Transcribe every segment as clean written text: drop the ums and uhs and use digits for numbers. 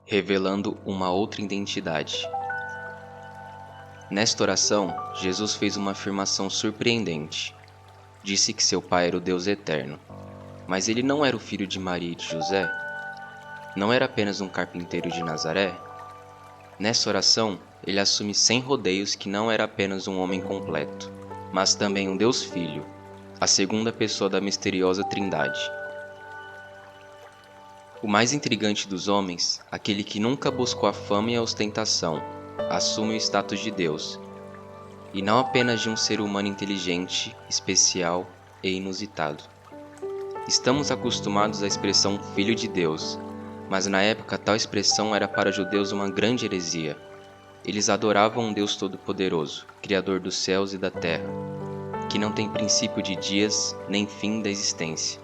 revelando uma outra identidade. Nesta oração, Jesus fez uma afirmação surpreendente. Disse que seu pai era o Deus eterno. Mas ele não era o filho de Maria e de José? Não era apenas um carpinteiro de Nazaré? Nessa oração, ele assume sem rodeios que não era apenas um homem completo, mas também um Deus Filho, a segunda pessoa da misteriosa Trindade. O mais intrigante dos homens, aquele que nunca buscou a fama e a ostentação, assume o status de Deus, e não apenas de um ser humano inteligente, especial e inusitado. Estamos acostumados à expressão Filho de Deus, mas na época tal expressão era para os judeus uma grande heresia. Eles adoravam um Deus todo-poderoso, Criador dos céus e da terra, que não tem princípio de dias nem fim da existência.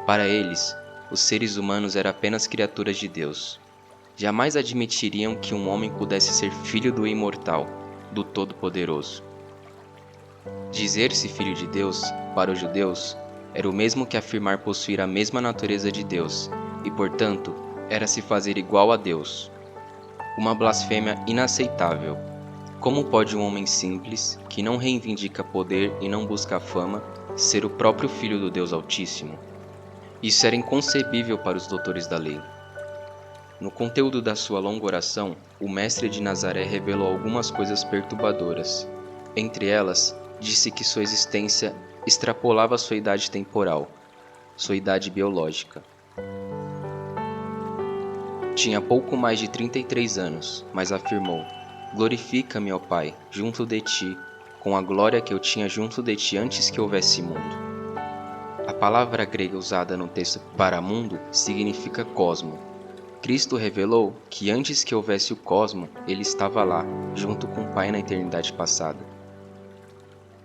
Para eles, os seres humanos eram apenas criaturas de Deus. Jamais admitiriam que um homem pudesse ser filho do imortal, do Todo-Poderoso. Dizer-se filho de Deus, para os judeus, era o mesmo que afirmar possuir a mesma natureza de Deus, e, portanto, era se fazer igual a Deus. Uma blasfêmia inaceitável. Como pode um homem simples, que não reivindica poder e não busca fama, ser o próprio Filho do Deus Altíssimo? Isso era inconcebível para os doutores da lei. No conteúdo da sua longa oração, o mestre de Nazaré revelou algumas coisas perturbadoras. Entre elas, disse que sua existência extrapolava sua idade temporal, sua idade biológica. Tinha pouco mais de 33 anos, mas afirmou: "Glorifica-me, ó Pai, junto de ti, com a glória que eu tinha junto de ti antes que houvesse mundo." A palavra grega usada no texto para mundo significa cosmo. Cristo revelou que antes que houvesse o cosmo, ele estava lá, junto com o Pai na eternidade passada.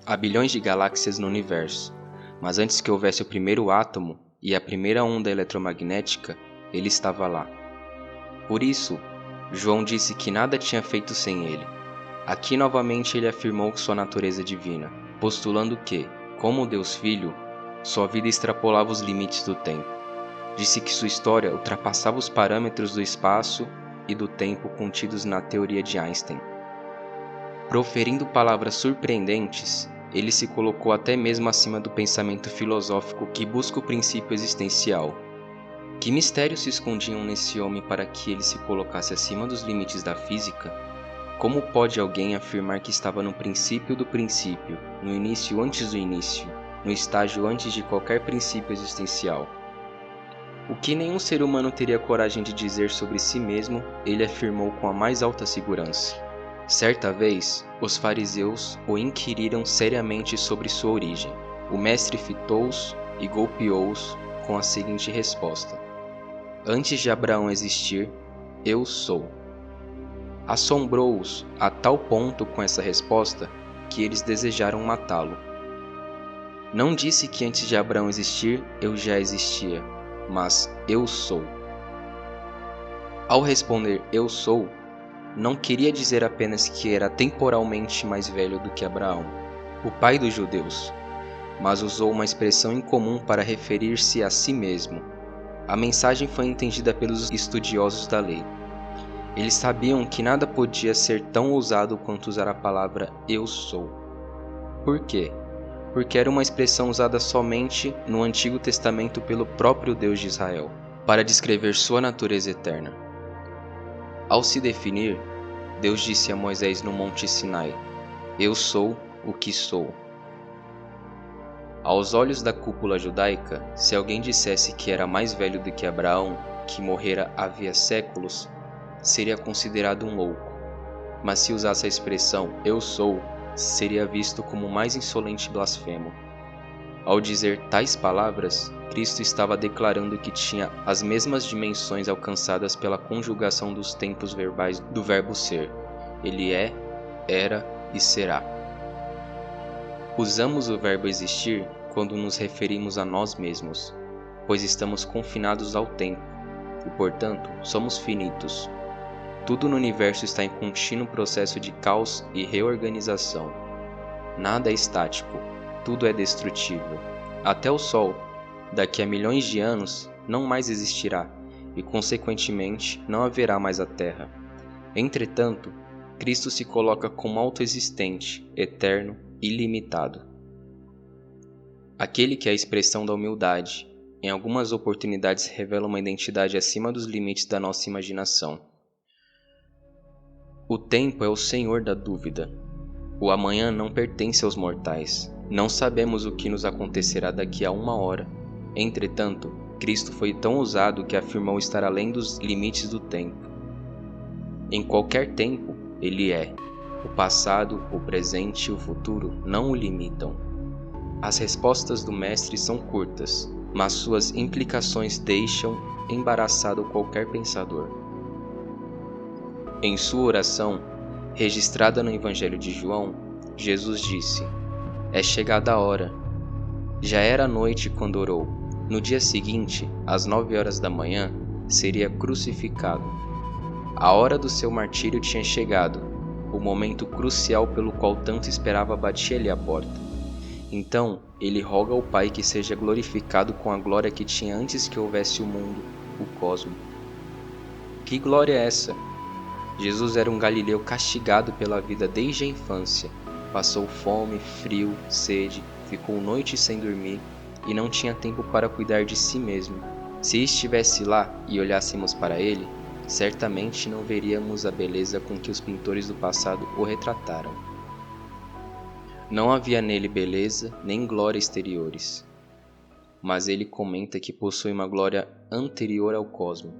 Há bilhões de galáxias no universo, mas antes que houvesse o primeiro átomo e a primeira onda eletromagnética, ele estava lá. Por isso, João disse que nada tinha feito sem ele. Aqui novamente ele afirmou sua natureza divina, postulando que, como Deus Filho, sua vida extrapolava os limites do tempo. Disse que sua história ultrapassava os parâmetros do espaço e do tempo contidos na teoria de Einstein. Proferindo palavras surpreendentes, ele se colocou até mesmo acima do pensamento filosófico que busca o princípio existencial. Que mistérios se escondiam nesse homem para que ele se colocasse acima dos limites da física? Como pode alguém afirmar que estava no princípio do princípio, no início antes do início, no estágio antes de qualquer princípio existencial? O que nenhum ser humano teria coragem de dizer sobre si mesmo, ele afirmou com a mais alta segurança. Certa vez, os fariseus o inquiriram seriamente sobre sua origem. O mestre fitou-os e golpeou-os com a seguinte resposta: "Antes de Abraão existir, eu sou." Assombrou-os a tal ponto com essa resposta que eles desejaram matá-lo. Não disse que antes de Abraão existir, eu já existia, mas eu sou. Ao responder eu sou, não queria dizer apenas que era temporalmente mais velho do que Abraão, o pai dos judeus, mas usou uma expressão incomum para referir-se a si mesmo. A mensagem foi entendida pelos estudiosos da lei. Eles sabiam que nada podia ser tão ousado quanto usar a palavra eu sou. Por quê? Porque era uma expressão usada somente no Antigo Testamento pelo próprio Deus de Israel, para descrever sua natureza eterna. Ao se definir, Deus disse a Moisés no Monte Sinai: "Eu sou o que sou." Aos olhos da cúpula judaica, se alguém dissesse que era mais velho do que Abraão, que morrera havia séculos, seria considerado um louco. Mas se usasse a expressão "eu sou", seria visto como o mais insolente blasfemo. Ao dizer tais palavras, Cristo estava declarando que tinha as mesmas dimensões alcançadas pela conjugação dos tempos verbais do verbo ser. Ele é, era e será. Usamos o verbo existir quando nos referimos a nós mesmos, pois estamos confinados ao tempo e, portanto, somos finitos. Tudo no universo está em contínuo processo de caos e reorganização. Nada é estático, tudo é destrutível. Até o Sol, daqui a milhões de anos, não mais existirá, e, consequentemente, não haverá mais a terra. Entretanto, Cristo se coloca como autoexistente, eterno, ilimitado. Aquele que é a expressão da humildade, em algumas oportunidades revela uma identidade acima dos limites da nossa imaginação. O tempo é o senhor da dúvida. O amanhã não pertence aos mortais. Não sabemos o que nos acontecerá daqui a 1 hora. Entretanto, Cristo foi tão ousado que afirmou estar além dos limites do tempo. Em qualquer tempo, Ele é. O passado, o presente e o futuro não o limitam. As respostas do Mestre são curtas, mas suas implicações deixam embaraçado qualquer pensador. Em sua oração, registrada no Evangelho de João, Jesus disse: "É chegada a hora." Já era noite quando orou. No dia seguinte, às 9 horas da manhã, seria crucificado. A hora do seu martírio tinha chegado. O momento crucial pelo qual tanto esperava batia-lhe a porta. Então, ele roga ao Pai que seja glorificado com a glória que tinha antes que houvesse o mundo, o cosmo. Que glória é essa? Jesus era um galileu castigado pela vida desde a infância. Passou fome, frio, sede, ficou noites sem dormir e não tinha tempo para cuidar de si mesmo. Se estivesse lá e olhássemos para ele, certamente não veríamos a beleza com que os pintores do passado o retrataram. Não havia nele beleza nem glória exteriores, mas ele comenta que possui uma glória anterior ao cosmo.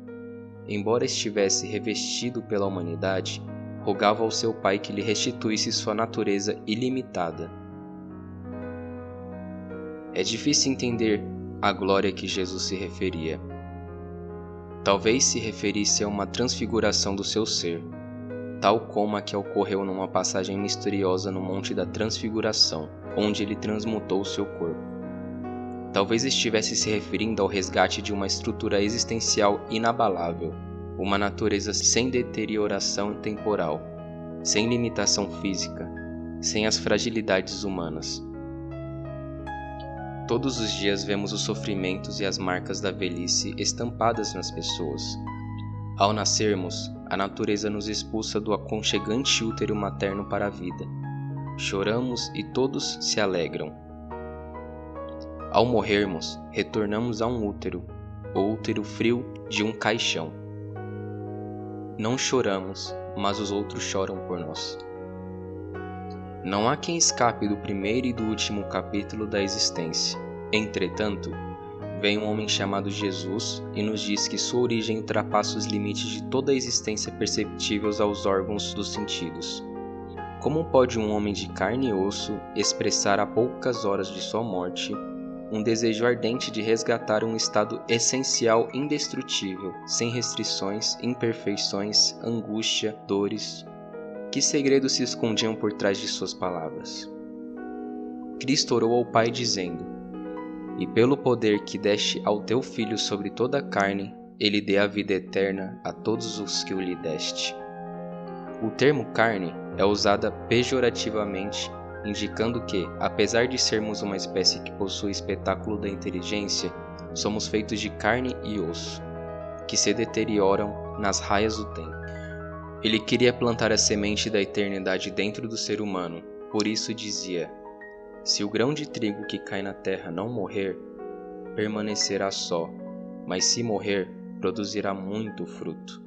Embora estivesse revestido pela humanidade, rogava ao seu Pai que lhe restituísse sua natureza ilimitada. É difícil entender a glória a que Jesus se referia. Talvez se referisse a uma transfiguração do seu ser, tal como a que ocorreu numa passagem misteriosa no Monte da Transfiguração, onde ele transmutou o seu corpo. Talvez estivesse se referindo ao resgate de uma estrutura existencial inabalável, uma natureza sem deterioração temporal, sem limitação física, sem as fragilidades humanas. Todos os dias vemos os sofrimentos e as marcas da velhice estampadas nas pessoas. Ao nascermos, a natureza nos expulsa do aconchegante útero materno para a vida. Choramos e todos se alegram. Ao morrermos, retornamos a um útero, o útero frio de um caixão. Não choramos, mas os outros choram por nós. Não há quem escape do primeiro e do último capítulo da existência. Entretanto, vem um homem chamado Jesus e nos diz que sua origem ultrapassa os limites de toda a existência perceptíveis aos órgãos dos sentidos. Como pode um homem de carne e osso expressar a poucas horas de sua morte um desejo ardente de resgatar um estado essencial indestrutível, sem restrições, imperfeições, angústia, dores? Que segredos se escondiam por trás de suas palavras? Cristo orou ao Pai dizendo: "E pelo poder que deste ao teu Filho sobre toda a carne, ele dê a vida eterna a todos os que o lhe deste." O termo carne é usado pejorativamente, indicando que, apesar de sermos uma espécie que possui espetáculo da inteligência, somos feitos de carne e osso, que se deterioram nas raias do tempo. Ele queria plantar a semente da eternidade dentro do ser humano, por isso dizia: "Se o grão de trigo que cai na terra não morrer, permanecerá só, mas se morrer, produzirá muito fruto."